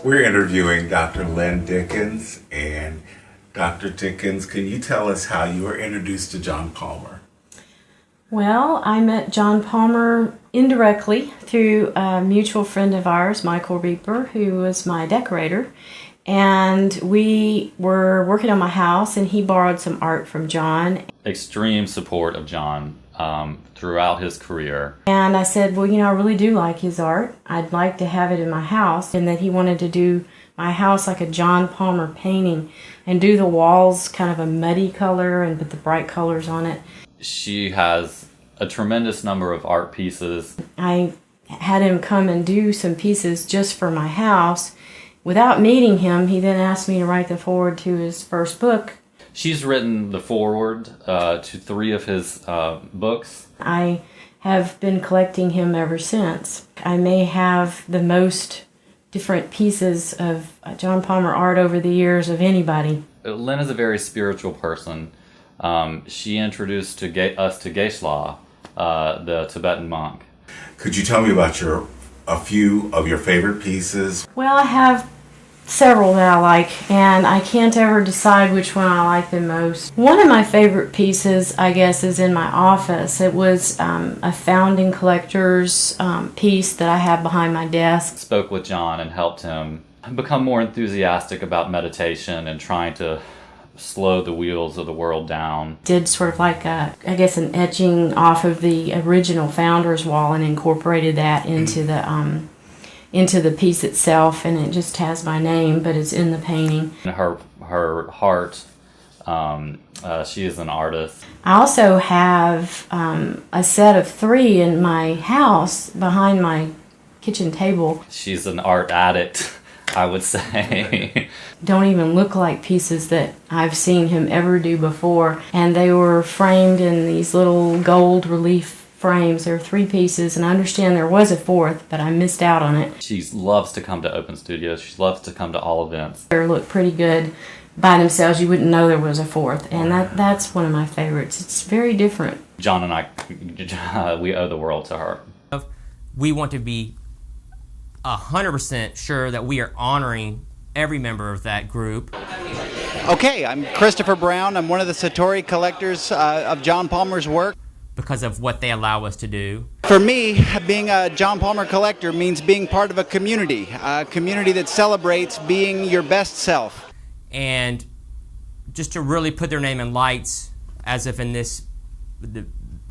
We're interviewing Dr. Lynn Dickens, and Dr. Dickens, can you tell us how you were introduced to John Palmer? Well, I met John Palmer indirectly through a mutual friend of ours, Michael Reaper, who was my decorator. And we were working on my house, and he borrowed some art from John. Extreme support of John throughout his career. And I said, well, I really do like his art. I'd like to have it in my house. And that he wanted to do my house like a John Palmer painting and do the walls kind of a muddy color and put the bright colors on it. She has a tremendous number of art pieces. I had him come and do some pieces just for my house. Without meeting him, he then asked me to write the foreword to his first book. She's written the foreword to 3 of his books. I have been collecting him ever since. I may have the most different pieces of John Palmer art over the years of anybody. Lynn is a very spiritual person. She introduced us to Geshe-la, the Tibetan monk. Could you tell me about a few of your favorite pieces? Well, I have several that I like, and I can't ever decide which one I like the most. One of my favorite pieces, I guess, is in my office. It was a founding collector's piece that I have behind my desk. Spoke with John and helped him become more enthusiastic about meditation and trying to slow the wheels of the world down. Did sort of like an etching off of the original founder's wall and incorporated that into the piece itself, and it just has my name, but it's in the painting. Her heart, she is an artist. I also have a set of 3 in my house behind my kitchen table. She's an art addict, I would say. Don't even look like pieces that I've seen him ever do before, and they were framed in these little gold relief frames. There are 3 pieces, and I understand there was a 4th, but I missed out on it. She loves to come to open studios. She loves to come to all events. They look pretty good by themselves. You wouldn't know there was a 4th, and that's one of my favorites. It's very different. John and I, we owe the world to her. We want to be 100% sure that we are honoring every member of that group. Okay, I'm Christopher Brown. I'm one of the Satori collectors of John Palmer's work. Because of what they allow us to do. For me, being a John Palmer collector means being part of a community that celebrates being your best self. And just to really put their name in lights, as if in the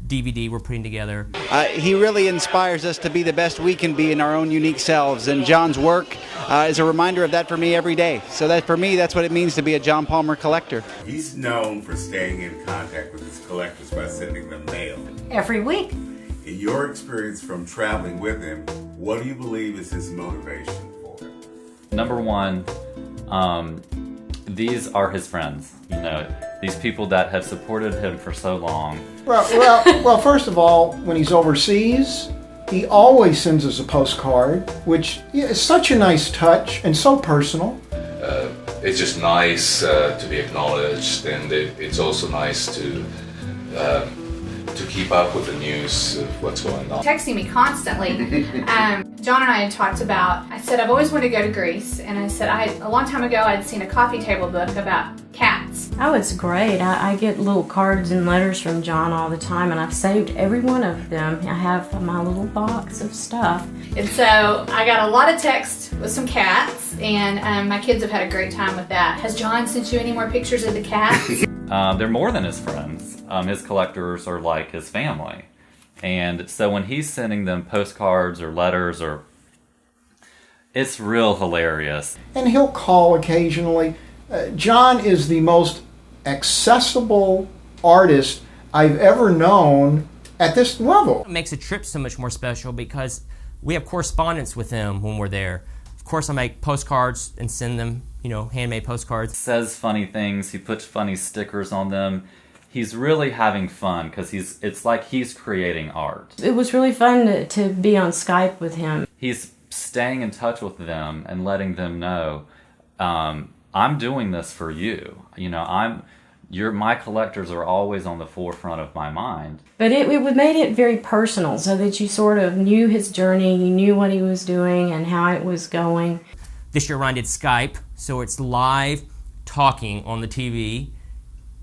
DVD we're putting together. He really inspires us to be the best we can be in our own unique selves, and John's work is a reminder of that for me every day. So that for me, that's what it means to be a John Palmer collector. He's known for staying in contact with his collectors by sending them mail. Every week. In your experience from traveling with him, what do you believe is his motivation for him? Number 1, these are his friends. These people that have supported him for so long. Well, first of all, when he's overseas, he always sends us a postcard, which is such a nice touch and so personal. It's just nice to be acknowledged, and it's also nice to keep up with the news of what's going on. Texting me constantly. John and I had talked about, I said I've always wanted to go to Greece, and I said a long time ago I'd seen a coffee table book about cats. Oh, it's great. I get little cards and letters from John all the time, and I've saved every one of them. I have my little box of stuff. And so I got a lot of texts with some cats, and my kids have had a great time with that. Has John sent you any more pictures of the cats? They're more than his friends. His collectors are like his family. And so when he's sending them postcards or letters, it's real hilarious. And he'll call occasionally. John is the most accessible artist I've ever known at this level. It makes a trip so much more special because we have correspondence with him when we're there. Of course, I make postcards and send them, handmade postcards. Says funny things. He puts funny stickers on them. He's really having fun because it's like he's creating art. It was really fun to be on Skype with him. He's staying in touch with them and letting them know, I'm doing this for you. My collectors are always on the forefront of my mind. But it made it very personal, so that you sort of knew his journey, you knew what he was doing and how it was going. This year Ryan did Skype, so it's live talking on the TV.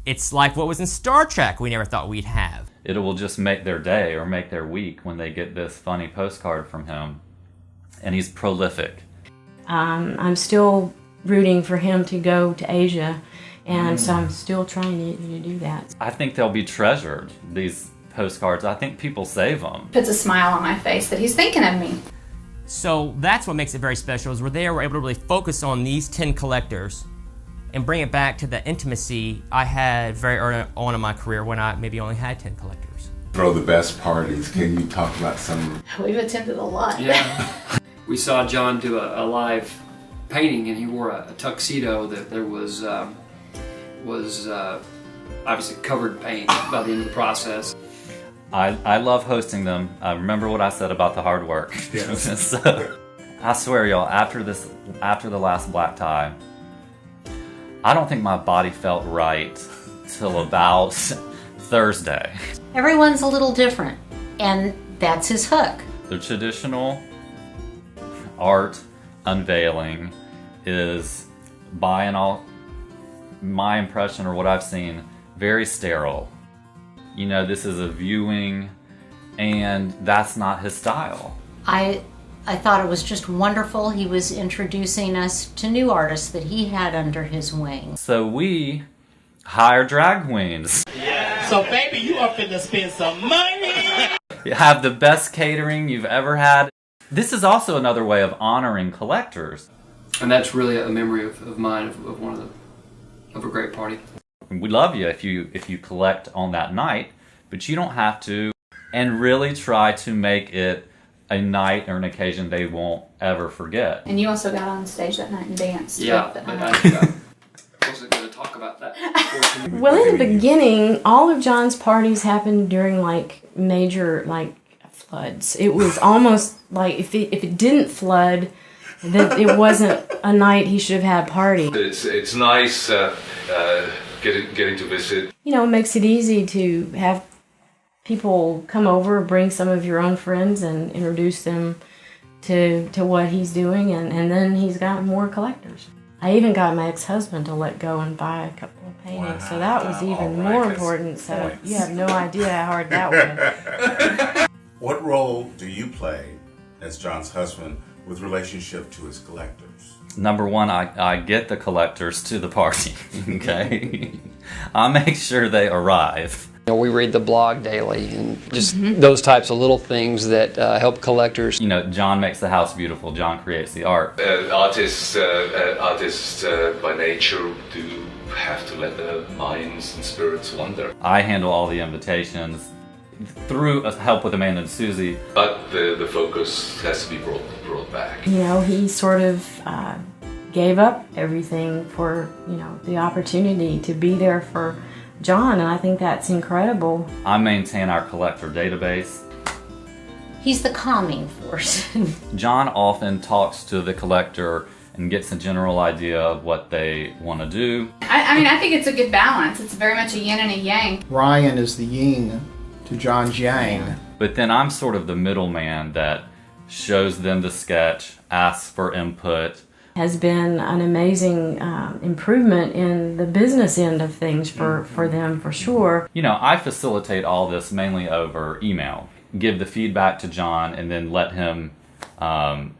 It's like what was in Star Trek we never thought we'd have. It will just make their day or make their week when they get this funny postcard from him. And he's prolific. I'm still rooting for him to go to Asia, and so I'm still trying to do that. I think they'll be treasured, these postcards. I think people save them. Puts a smile on my face that he's thinking of me. So that's what makes it very special, is we're able to really focus on these 10 collectors and bring it back to the intimacy I had very early on in my career when I maybe only had 10 collectors. Throw the best parties. Can you talk about some? We've attended a lot. Yeah. We saw John do a live painting, and he wore a tuxedo that there was obviously covered paint by the end of the process. I love hosting them. Remember what I said about the hard work. Yes. So, I swear, y'all, after the last black tie, I don't think my body felt right till about Thursday. Everyone's a little different, and that's his hook. The traditional art unveiling is, by and all, my impression or what I've seen, very sterile. You know, this is a viewing, and that's not his style. I thought it was just wonderful. He was introducing us to new artists that he had under his wing. So we hire drag queens. Yeah. So baby, you are finna spend some money. You have the best catering you've ever had. This is also another way of honoring collectors. And that's really a memory of mine of a great party. We love you if you collect on that night, but you don't have to. And really try to make it a night or an occasion they won't ever forget. And you also got on stage that night and danced. Yeah, with, but I wasn't going to talk about that. Well, in the beginning, all of John's parties happened during major floods. It was almost like if it didn't flood, that it wasn't a night he should have had a party. It's nice getting to visit. You know, it makes it easy to have people come over, bring some of your own friends, and introduce them to what he's doing, and then he's got more collectors. I even got my ex-husband to let go and buy a couple of paintings, so that was even more important. So you have no idea how hard that was. What role do you play as John's husband with relationship to his collectors? Number one, I get the collectors to the party, okay? I make sure they arrive. You know, we read the blog daily, and just those types of little things that help collectors. You know, John makes the house beautiful. John creates the art. Artists by nature do have to let their minds and spirits wander. I handle all the invitations through help with Amanda and Susie. But the focus has to be brought back. You know, he sort of gave up everything for, the opportunity to be there for John, and I think that's incredible. I maintain our collector database. He's the calming force. John often talks to the collector and gets a general idea of what they want to do. I think it's a good balance. It's very much a yin and a yang. Ryan is the yin to John's yang. But then I'm sort of the middleman that shows them the sketch, asks for input. Has been an amazing improvement in the business end of things for them, for sure. You know, I facilitate all this mainly over email. Give the feedback to John and then let him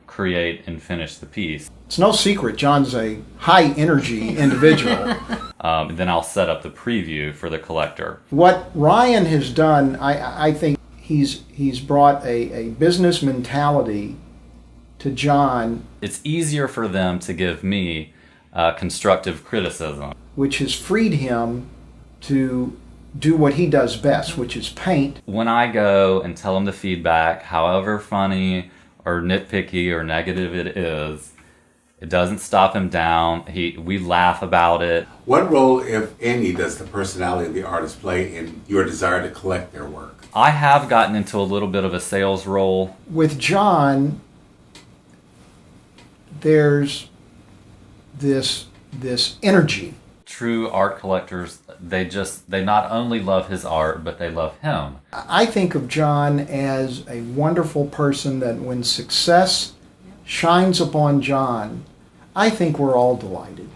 create and finish the piece. It's no secret John's a high-energy individual. Then I'll set up the preview for the collector. What Ryan has done, I think he's brought a business mentality to John. It's easier for them to give me constructive criticism, which has freed him to do what he does best, which is paint. When I go and tell him the feedback, however funny or nitpicky or negative it is, it doesn't stop him down. We laugh about it. What role, if any, does the personality of the artist play in your desire to collect their work? I have gotten into a little bit of a sales role. With John, there's this energy. True art collectors, they not only love his art, but they love him. I think of John as a wonderful person that when success shines upon John, I think we're all delighted.